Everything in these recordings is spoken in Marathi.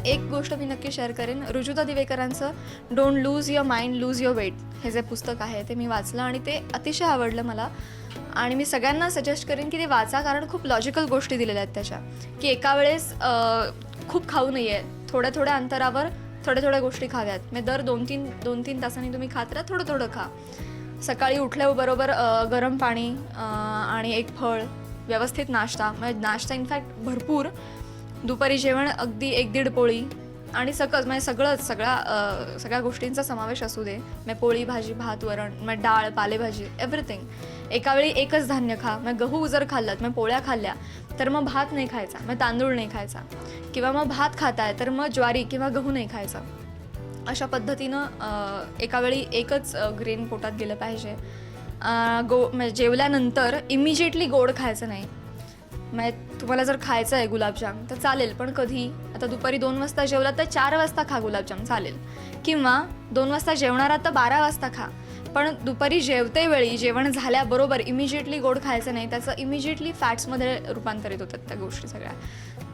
एक गोष्ट मी नक्की शेअर करेन, रुजुता दिवेकरांचं don't lose your mind lose your weight हे जे पुस्तक आहे ते मी वाचलं आणि ते अतिशय आवडलं मला. आणि मी सगळ्यांना सजेस्ट करेन की ते वाचा, कारण खूप लॉजिकल गोष्टी दिलेल्या आहेत त्याच्या, की एका वेळेस खूप खाऊ नये, थोड्या थोड्या अंतरावर थोड्या थोड्या गोष्टी खाव्यात. म्हणजे दर 2-3 तासांनी तुम्ही खात राहा, थोडं थोडं खा. सकाळी उठल्याबरोबर गरम पाणी आणि एक फळ, व्यवस्थित नाश्ता, म्हणजे नाश्ता इनफॅक्ट भरपूर, दुपारी जेवण अगदी 1-1.5 पोळी आणि सकस, म्हणजे सगळ्या गोष्टींचा समावेश असू दे. मग पोळी, भाजी, भात, वरण, मग डाळ, पालेभाजी, एव्हरीथिंग. एका वेळी एकच धान्य खा. मग गहू जर खाल्लात, मग पोळ्या खाल्ल्या तर मग भात नाही खायचा, मग तांदूळ नाही खायचा, किंवा मग भात खाताय तर मग ज्वारी किंवा गहू नाही खायचा. अशा पद्धतीनं एका वेळी एकच ग्रेन पोटात गेलं पाहिजे. म्हणजे जेवल्यानंतर इमिजिएटली गोड खायचं नाही. म्हणजे तुम्हाला जर खायचं आहे गुलाबजाम तर चालेल, पण कधी, आता दुपारी 2 वाजता जेवला तर 4 वाजता खा गुलाबजाम चालेल, किंवा 2 वाजता जेवणार तर 12 वाजता खा. पण दुपारी जेवते वेळी जेवण झाल्याबरोबर इमिजिएटली गोड खायचं नाही. त्याचं इमिजिएटली फॅट्समध्ये रूपांतरित होतात त्या गोष्टी सगळ्या,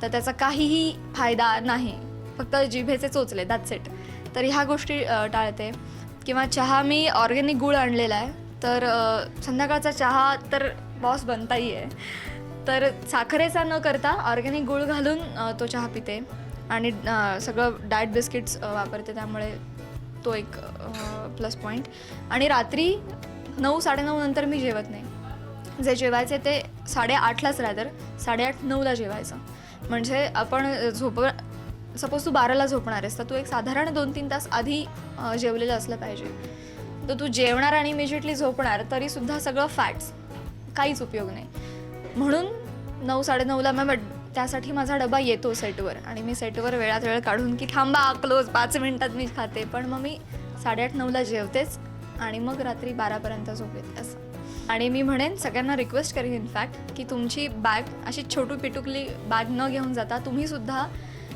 तर त्याचा काहीही फायदा नाही, फक्त जिभेचे चोचले, दॅट्स इट. तर ह्या गोष्टी टाळते. किंवा चहा, मी ऑर्गॅनिक गूळ आणलेला आहे, तर संध्याकाळचा चहा तर बॉस बनताही आहे, तर साखरेचा न करता ऑर्गॅनिक गूळ घालून तो चहा पिते. आणि सगळं डाएट बिस्किट्स वापरते, त्यामुळे तो एक प्लस पॉईंट. आणि रात्री 9-9:30 नंतर मी जेवत नाही. जे जेवायचे ते 8:30लाच, रादर 8:30-9ला जेवायचं. म्हणजे आपण सपोज तू 12ला झोपणार आहेस तर तू एक साधारण 2-3 तास आधी जेवलेलं असलं पाहिजे. तर तू जेवणार आणि इमिजिएटली झोपणार तरीसुद्धा सगळं फॅट्स, काहीच उपयोग नाही. म्हणून 9-9:30ला मग त्यासाठी माझा डबा येतो सेटवर, आणि मी सेटवर वेळात वेळ काढून की थांबा क्लोज 5 मिनिटात मी खाते, पण मग मी 8:30-9ला जेवतेच आणि मग रात्री 12पर्यंत झोप येते असं. आणि मी म्हणेन, सगळ्यांना रिक्वेस्ट करेन इनफॅक्ट, की तुमची बॅग अशी छोटू पिटुकली बॅग न घेऊन जाता तुम्हीसुद्धा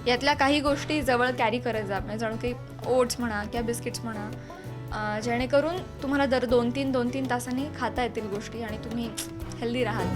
यातल्या काही गोष्टी जवळ कॅरी करत जा. म्हणजे जणू काही ओट्स म्हणा किंवा बिस्किट्स म्हणा, जेणेकरून तुम्हाला दर 2-3 तासांनी खाता येतील गोष्टी आणि तुम्ही हेल्दी राहाल.